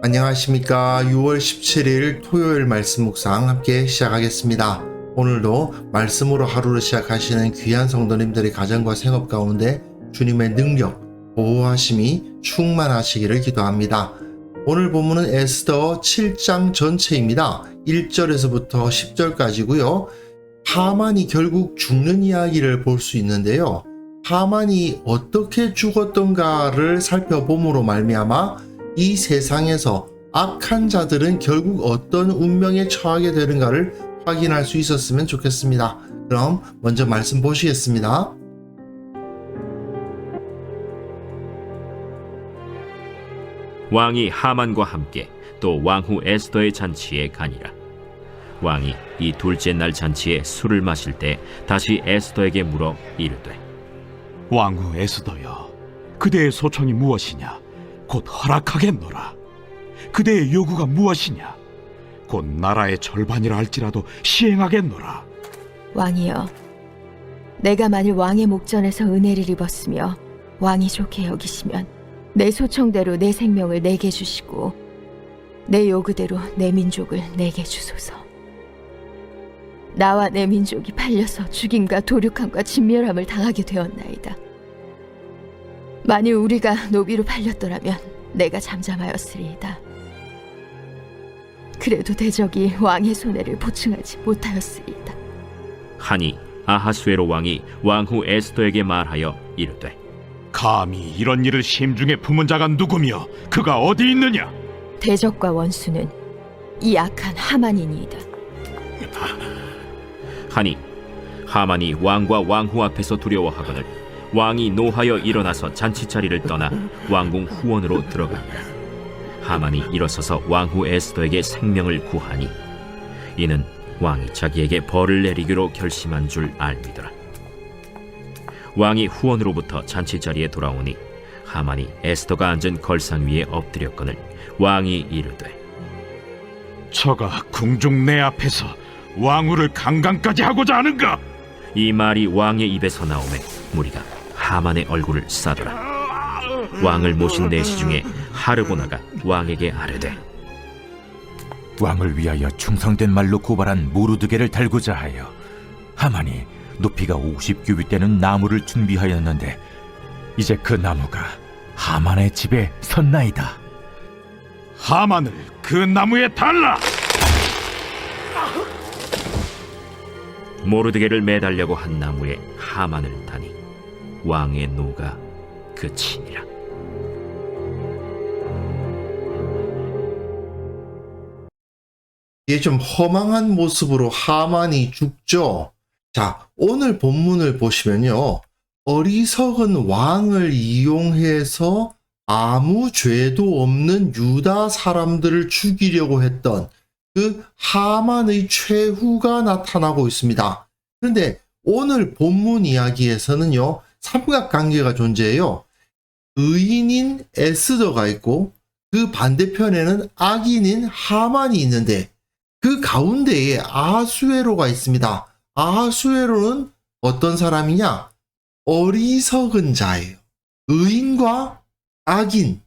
안녕하십니까. 6월 17일 토요일 말씀 묵상 함께 시작하겠습니다. 오늘도 말씀으로 하루를 시작하시는 귀한 성도님들의 가정과 생업 가운데 주님의 능력, 보호하심이 충만하시기를 기도합니다. 오늘 본문은 에스더 7장 전체입니다. 1절에서부터 10절까지고요. 하만이 결국 죽는 이야기를 볼 수 있는데요. 하만이 어떻게 죽었던가를 살펴봄으로 말미암아 이 세상에서 악한 자들은 결국 어떤 운명에 처하게 되는가를 확인할 수 있었으면 좋겠습니다. 그럼 먼저 말씀 보시겠습니다. 왕이 하만과 함께 또 왕후 에스더의 잔치에 가니라. 왕이 이 둘째 날 잔치에 술을 마실 때 다시 에스더에게 물어 이르되, 왕후 에스더여, 그대의 소청이 무엇이냐? 곧 허락하겠노라. 그대의 요구가 무엇이냐? 곧 나라의 절반이라 할지라도 시행하겠노라. 왕이여, 내가 만일 왕의 목전에서 은혜를 입었으며 왕이 좋게 여기시면 내 소청대로 내 생명을 내게 주시고 내 요구대로 내 민족을 내게 주소서. 나와 내 민족이 팔려서 죽임과 도륙함과 진멸함을 당하게 되었나이다. 만일 우리가 노비로 팔렸더라면 내가 잠잠하였으리이다. 그래도 대적이 왕의 손해를 보충하지 못하였으리이다. 하니 아하수에로 왕이 왕후 에스더에게 말하여 이르되, 감히 이런 일을 심중에 품은 자가 누구며 그가 어디 있느냐? 대적과 원수는 이 악한 하만이니이다. 하니 하만이 왕과 왕후 앞에서 두려워하거늘 왕이 노하여 일어나서 잔치자리를 떠나 왕궁 후원으로 들어가니라. 하만이 일어서서 왕후 에스더에게 생명을 구하니 이는 왕이 자기에게 벌을 내리기로 결심한 줄 알미더라. 왕이 후원으로부터 잔치자리에 돌아오니 하만이 에스더가 앉은 걸상 위에 엎드렸거늘 왕이 이르되, 저가 궁중 내 앞에서 왕후를 강간까지 하고자 하는가? 이 말이 왕의 입에서 나오매 무리가 하만의 얼굴을 싸더라. 왕을 모신 내시 중에 하르보나가 왕에게 아뢰되, 왕을 위하여 충성된 말로 고발한 모르드게를 달고자 하여 하만이 높이가 50규빗 되는 나무를 준비하였는데 이제 그 나무가 하만의 집에 섰나이다. 하만을 그 나무에 달라! 모르드게를 매달려고 한 나무에 하만을 다니 왕의 노가 그치니라. 이게 좀 허망한 모습으로 하만이 죽죠. 자, 오늘 본문을 보시면요. 어리석은 왕을 이용해서 아무 죄도 없는 유다 사람들을 죽이려고 했던 그 하만의 최후가 나타나고 있습니다. 그런데 오늘 본문 이야기에서는요, 삼각관계가 존재해요. 의인인 에스더가 있고 그 반대편에는 악인인 하만이 있는데 그 가운데에 아하수에로가 있습니다. 아하수에로는 어떤 사람이냐? 어리석은 자예요. 의인과 악인,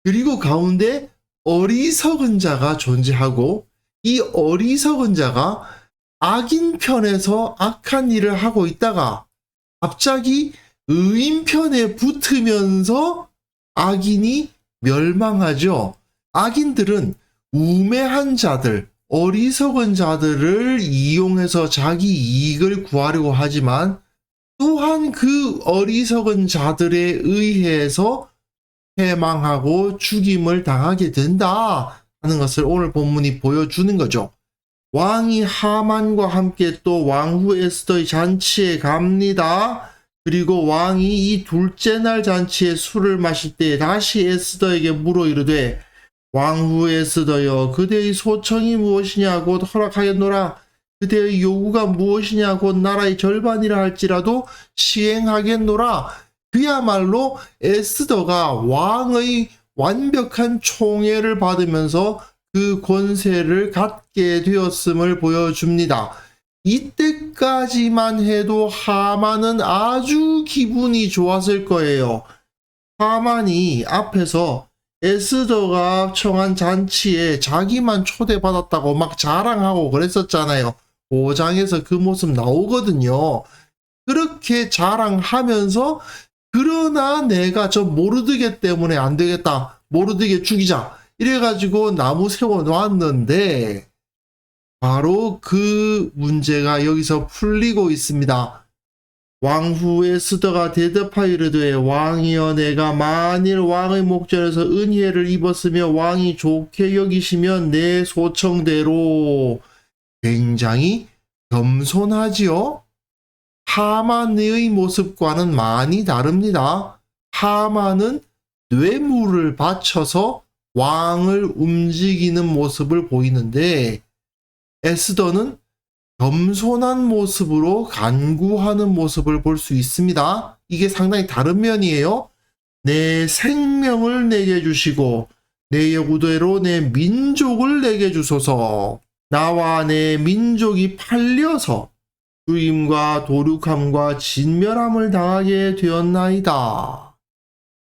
그리고 가운데 어리석은 자가 존재하고 이 어리석은 자가 악인 편에서 악한 일을 하고 있다가 갑자기 의인 편에 붙으면서 악인이 멸망하죠. 악인들은 우매한 자들, 어리석은 자들을 이용해서 자기 이익을 구하려고 하지만 또한 그 어리석은 자들에 의해서 패망하고 죽임을 당하게 된다 하는 것을 오늘 본문이 보여주는 거죠. 왕이 하만과 함께 또 왕후 에스더의 잔치에 갑니다. 그리고 왕이 이 둘째 날 잔치에 술을 마실 때 다시 에스더에게 물어 이르되, 왕후 에스더여, 그대의 소청이 무엇이냐 곧 허락하겠노라. 그대의 요구가 무엇이냐 곧 나라의 절반이라 할지라도 시행하겠노라. 그야말로 에스더가 왕의 완벽한 총애를 받으면서 그 권세를 갖게 되었음을 보여줍니다. 이때까지만 해도 하만은 아주 기분이 좋았을 거예요. 하만이 앞에서 에스더가 청한 잔치에 자기만 초대받았다고 막 자랑하고 그랬었잖아요. 5장에서 그 모습 나오거든요. 그렇게 자랑하면서 그러나 내가 저 모르드게 때문에 안 되겠다. 모르드게 죽이자. 이래가지고 나무 세워놨는데 바로 그 문제가 여기서 풀리고 있습니다. 왕후 에스더가 대답하여 이르되 왕이여 내가 만일 왕의 목전에서 은혜를 입었으며 왕이 좋게 여기시면 내 소청대로. 굉장히 겸손하지요. 하만의 모습과는 많이 다릅니다. 하만은 뇌물을 바쳐서 왕을 움직이는 모습을 보이는데 에스더는 겸손한 모습으로 간구하는 모습을 볼 수 있습니다. 이게 상당히 다른 면이에요. 내 생명을 내게 주시고 내 여구대로 내 민족을 내게 주소서. 나와 내 민족이 팔려서 죽임과 도륙함과 진멸함을 당하게 되었나이다.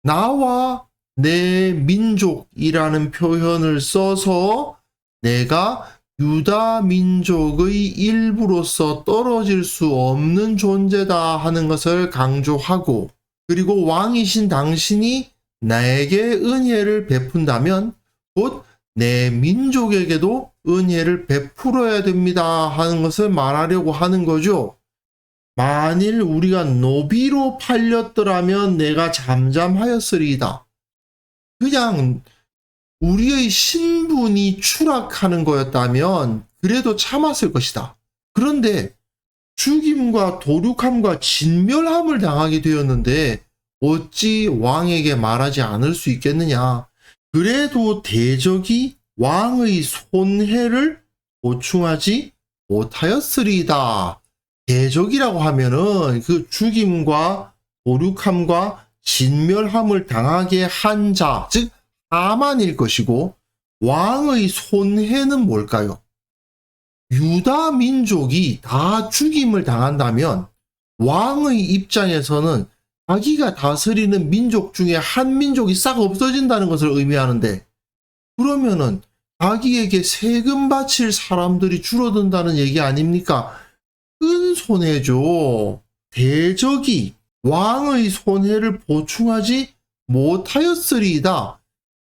나와 내 민족이라는 표현을 써서 내가 유다 민족의 일부로서 떨어질 수 없는 존재다 하는 것을 강조하고, 그리고 왕이신 당신이 나에게 은혜를 베푼다면 곧 내 민족에게도 은혜를 베풀어야 됩니다 하는 것을 말하려고 하는 거죠. 만일 우리가 노비로 팔렸더라면 내가 잠잠하였으리이다. 그냥 우리의 신분이 추락하는 거였다면 그래도 참았을 것이다. 그런데 죽임과 도륙함과 진멸함을 당하게 되었는데 어찌 왕에게 말하지 않을 수 있겠느냐. 그래도 대적이 왕의 손해를 보충하지 못하였으리이다. 대적이라고 하면은 그 죽임과 도륙함과 진멸함을 당하게 한 자, 즉 하만일 것이고, 왕의 손해는 뭘까요? 유다 민족이 다 죽임을 당한다면 왕의 입장에서는 자기가 다스리는 민족 중에 한 민족이 싹 없어진다는 것을 의미하는데, 그러면은 자기에게 세금 바칠 사람들이 줄어든다는 얘기 아닙니까? 큰 손해죠. 대적이 왕의 손해를 보충하지 못하였으리이다.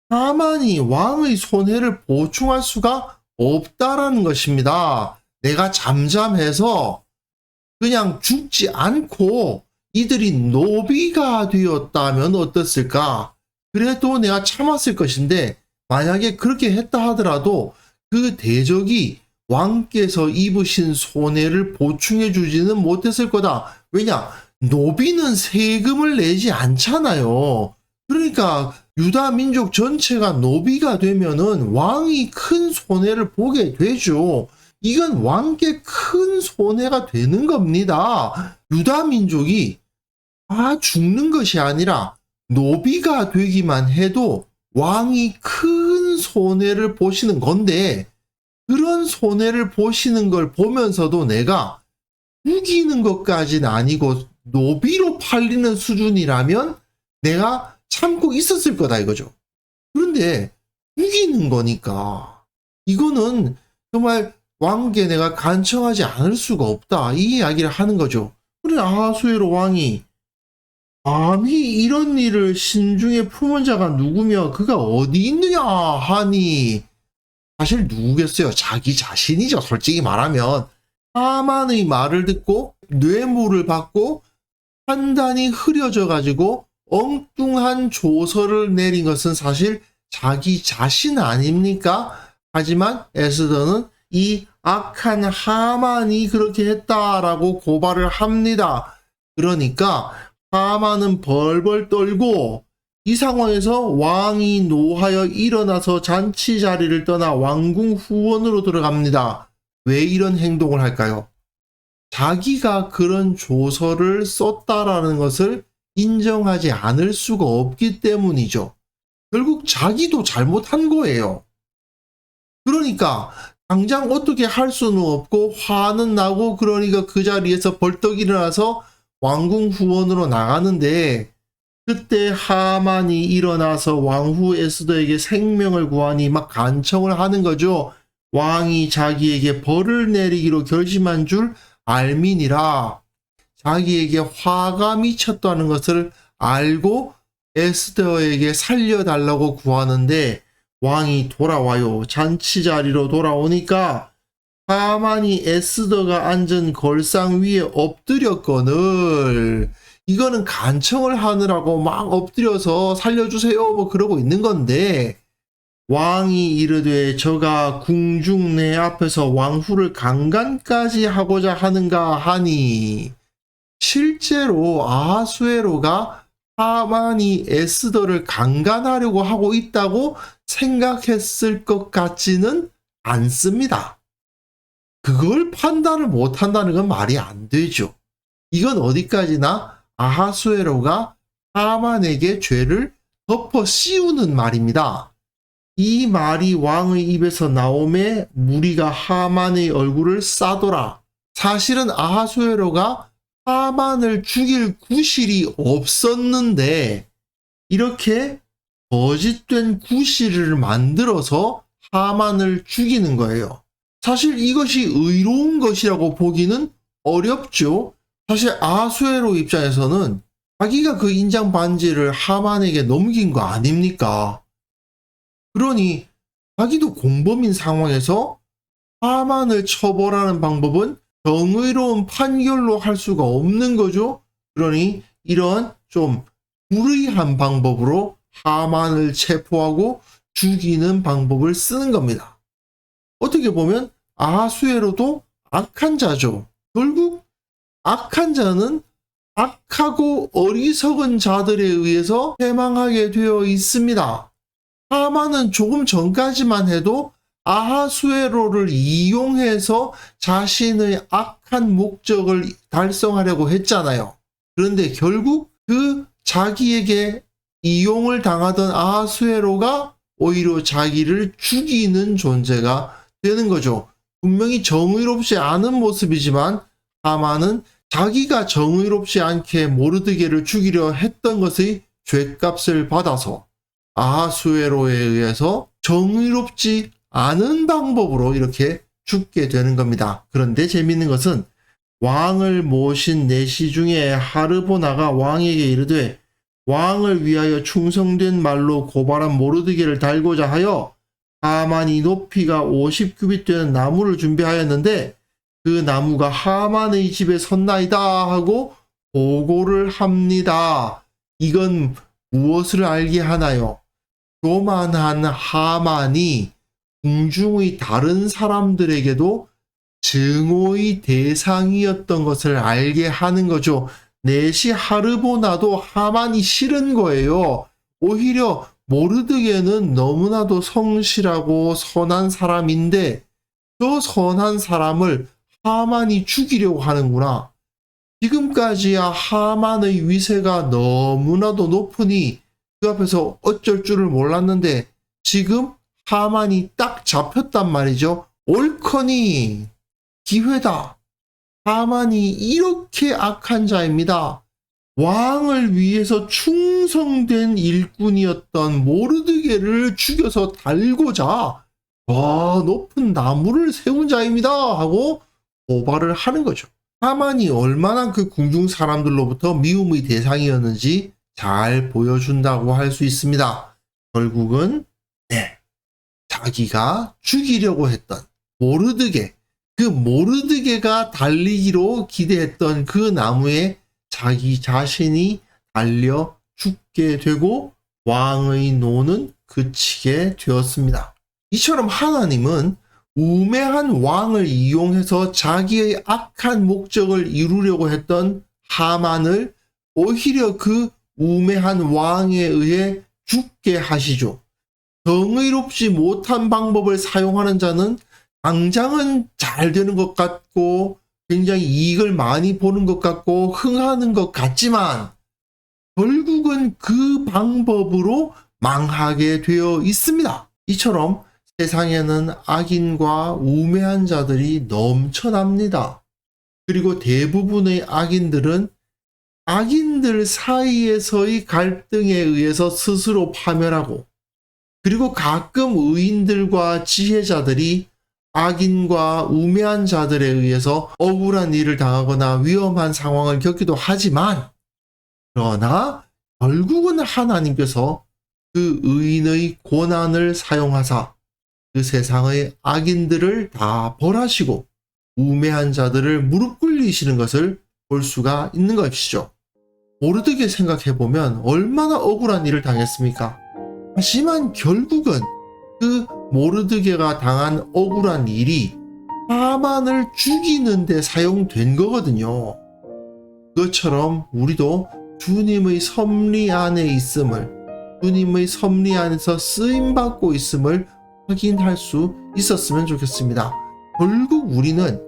하만이 왕의 손해를 보충할 수가 없다라는 것입니다. 내가 잠잠해서 그냥 죽지 않고 이들이 노비가 되었다면 어떻을까? 그래도 내가 참았을 것인데 만약에 그렇게 했다 하더라도 그 대적이 왕께서 입으신 손해를 보충해 주지는 못했을 거다. 왜냐? 노비는 세금을 내지 않잖아요. 그러니까 유다 민족 전체가 노비가 되면은 왕이 큰 손해를 보게 되죠. 이건 왕께 큰 손해가 되는 겁니다. 유다 민족이 다 죽는 것이 아니라 노비가 되기만 해도 왕이 큰 손해를 보시는 건데, 그런 손해를 보시는 걸 보면서도 내가 죽이는 것까지는 아니고 노비로 팔리는 수준이라면 내가 참고 있었을 거다 이거죠. 그런데 죽이는 거니까 이거는 정말 왕께 내가 간청하지 않을 수가 없다, 이 이야기를 하는 거죠. 그래, 아하수에로 왕이 감히 이런 일을 신중에 품은 자가 누구며 그가 어디 있느냐 하니, 사실 누구겠어요? 자기 자신이죠. 솔직히 말하면 하만의 말을 듣고 뇌물을 받고 판단이 흐려져 가지고 엉뚱한 조서를 내린 것은 사실 자기 자신 아닙니까? 하지만 에스더는 이 악한 하만이 그렇게 했다라고 고발을 합니다. 그러니까 하만은 벌벌 떨고 이 상황에서 왕이 노하여 일어나서 잔치 자리를 떠나 왕궁 후원으로 들어갑니다. 왜 이런 행동을 할까요? 자기가 그런 조서를 썼다라는 것을 인정하지 않을 수가 없기 때문이죠. 결국 자기도 잘못한 거예요. 그러니까 당장 어떻게 할 수는 없고 화는 나고, 그러니까 그 자리에서 벌떡 일어나서 왕궁 후원으로 나가는데 그때 하만이 일어나서 왕후 에스더에게 생명을 구하니 막 간청을 하는 거죠. 왕이 자기에게 벌을 내리기로 결심한 줄 알미니라. 자기에게 화가 미쳤다는 것을 알고 에스더에게 살려달라고 구하는데 왕이 돌아와요. 잔치 자리로 돌아오니까 하만이 에스더가 앉은 걸상 위에 엎드렸거늘. 이거는 간청을 하느라고 막 엎드려서 살려주세요 뭐 그러고 있는 건데, 왕이 이르되 저가 궁중 내 앞에서 왕후를 강간까지 하고자 하는가 하니, 실제로 아하수에로가 하만이 에스더를 강간하려고 하고 있다고 생각했을 것 같지는 않습니다. 그걸 판단을 못한다는 건 말이 안 되죠. 이건 어디까지나 아하수에로가 하만에게 죄를 덮어 씌우는 말입니다. 이 말이 왕의 입에서 나오매 무리가 하만의 얼굴을 싸돌아. 사실은 아하수에로가 하만을 죽일 구실이 없었는데 이렇게 거짓된 구실을 만들어서 하만을 죽이는 거예요. 사실 이것이 의로운 것이라고 보기는 어렵죠. 사실 아하수에로 입장에서는 자기가 그 인장 반지를 하만에게 넘긴 거 아닙니까? 그러니 자기도 공범인 상황에서 하만을 처벌하는 방법은 정의로운 판결로 할 수가 없는 거죠. 그러니 이런 좀 불의한 방법으로 하만을 체포하고 죽이는 방법을 쓰는 겁니다. 어떻게 보면 아하수에로도 악한 자죠. 결국 악한 자는 악하고 어리석은 자들에 의해서 패망하게 되어 있습니다. 하만은 조금 전까지만 해도 아하수에로를 이용해서 자신의 악한 목적을 달성하려고 했잖아요. 그런데 결국 그 자기에게 이용을 당하던 아하수에로가 오히려 자기를 죽이는 존재가 되는 거죠. 분명히 정의롭지 않은 모습이지만 하만은 자기가 정의롭지 않게 모르드게를 죽이려 했던 것의 죗값을 받아서 아하수에로에 의해서 정의롭지 않은 방법으로 이렇게 죽게 되는 겁니다. 그런데 재미있는 것은 왕을 모신 내시 중에 하르보나가 왕에게 이르되 왕을 위하여 충성된 말로 고발한 모르드게를 달고자 하여 하만이 높이가 50규빗 되는 나무를 준비하였는데 그 나무가 하만의 집에 섰나이다 하고 보고를 합니다. 이건 무엇을 알게 하나요? 교만한 하만이 궁중의 다른 사람들에게도 증오의 대상이었던 것을 알게 하는 거죠. 내시 하르보나도 하만이 싫은 거예요. 오히려 모르드게는 너무나도 성실하고 선한 사람인데 저 선한 사람을 하만이 죽이려고 하는구나. 지금까지야 하만의 위세가 너무나도 높으니 그 앞에서 어쩔 줄을 몰랐는데 지금 하만이 딱 잡혔단 말이죠. 옳거니 기회다. 하만이 이렇게 악한 자입니다. 왕을 위해서 충성된 일꾼이었던 모르드게를 죽여서 달고자 더 높은 나무를 세운 자입니다 하고 고발을 하는 거죠. 하만이 얼마나 그 궁중 사람들로부터 미움의 대상이었는지 잘 보여준다고 할 수 있습니다. 결국은 자기가 죽이려고 했던 모르드게, 그 모르드게가 달리기로 기대했던 그 나무에 자기 자신이 달려 죽게 되고 왕의 노는 그치게 되었습니다. 이처럼 하나님은 우매한 왕을 이용해서 자기의 악한 목적을 이루려고 했던 하만을 오히려 그 우매한 왕에 의해 죽게 하시죠. 정의롭지 못한 방법을 사용하는 자는 당장은 잘 되는 것 같고 굉장히 이익을 많이 보는 것 같고 흥하는 것 같지만 결국은 그 방법으로 망하게 되어 있습니다. 이처럼 세상에는 악인과 우매한 자들이 넘쳐납니다. 그리고 대부분의 악인들은 악인들 사이에서의 갈등에 의해서 스스로 파멸하고, 그리고 가끔 의인들과 지혜자들이 악인과 우매한 자들에 의해서 억울한 일을 당하거나 위험한 상황을 겪기도 하지만, 그러나 결국은 하나님께서 그 의인의 고난을 사용하사 그 세상의 악인들을 다 벌하시고 우매한 자들을 무릎 꿇리시는 것을 볼 수가 있는 것이죠. 모르드게 생각해보면 얼마나 억울한 일을 당했습니까? 하지만 결국은 그 모르드게가 당한 억울한 일이 하만을 죽이는 데 사용된 거거든요. 그것처럼 우리도 주님의 섭리 안에 있음을, 주님의 섭리 안에서 쓰임받고 있음을 확인할 수 있었으면 좋겠습니다. 결국 우리는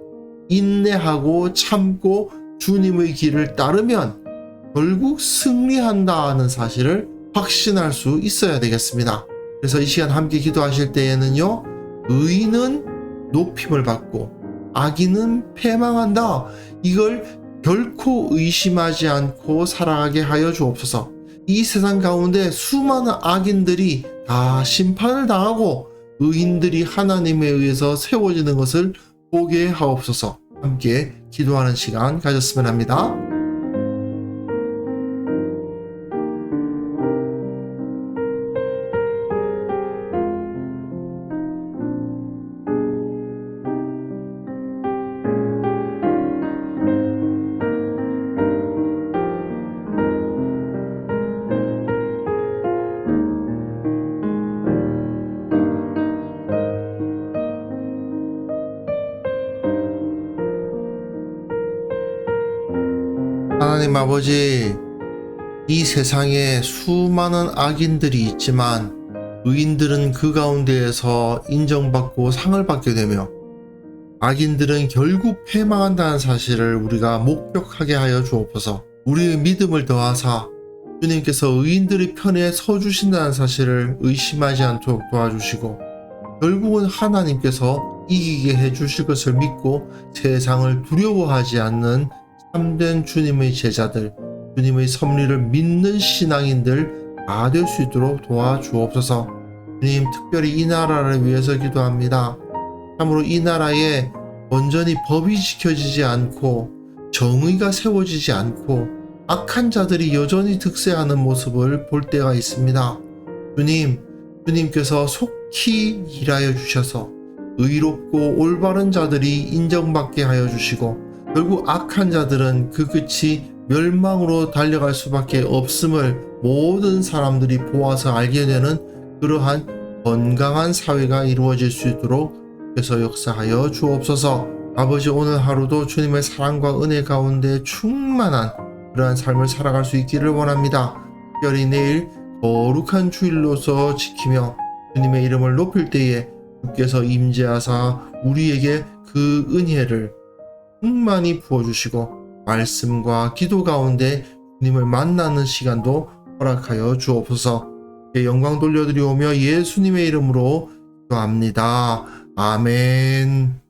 인내하고 참고 주님의 길을 따르면 결국 승리한다는 사실을 확신할 수 있어야 되겠습니다. 그래서 이 시간 함께 기도하실 때에는요, 의인은 높임을 받고 악인은 패망한다, 이걸 결코 의심하지 않고 살아가게 하여 주옵소서. 이 세상 가운데 수많은 악인들이 다 심판을 당하고 의인들이 하나님에 의해서 세워지는 것을 보게 하옵소서. 함께 기도하는 시간 가졌으면 합니다. 하나님 아버지, 이 세상에 수많은 악인들이 있지만 의인들은 그 가운데에서 인정받고 상을 받게 되며 악인들은 결국 패망한다는 사실을 우리가 목격하게 하여 주옵소서. 우리의 믿음을 더하사 주님께서 의인들의 편에 서주신다는 사실을 의심하지 않도록 도와주시고, 결국은 하나님께서 이기게 해주실 것을 믿고 세상을 두려워하지 않는 참된 주님의 제자들, 주님의 섭리를 믿는 신앙인들 다 될 수 있도록 도와주옵소서. 주님, 특별히 이 나라를 위해서 기도합니다. 참으로 이 나라에 온전히 법이 지켜지지 않고 정의가 세워지지 않고 악한 자들이 여전히 득세하는 모습을 볼 때가 있습니다. 주님께서 속히 일하여 주셔서 의롭고 올바른 자들이 인정받게 하여 주시고, 결국 악한 자들은 그 끝이 멸망으로 달려갈 수밖에 없음을 모든 사람들이 보아서 알게 되는 그러한 건강한 사회가 이루어질 수 있도록 주께서 역사하여 주옵소서. 아버지, 오늘 하루도 주님의 사랑과 은혜 가운데 충만한 그러한 삶을 살아갈 수 있기를 원합니다. 특별히 내일 거룩한 주일로서 지키며 주님의 이름을 높일 때에 주께서 임재하사 우리에게 그 은혜를 충만히 부어주시고 말씀과 기도 가운데 주님을 만나는 시간도 허락하여 주옵소서. 영광 돌려드리오며 예수님의 이름으로 기도합니다. 아멘.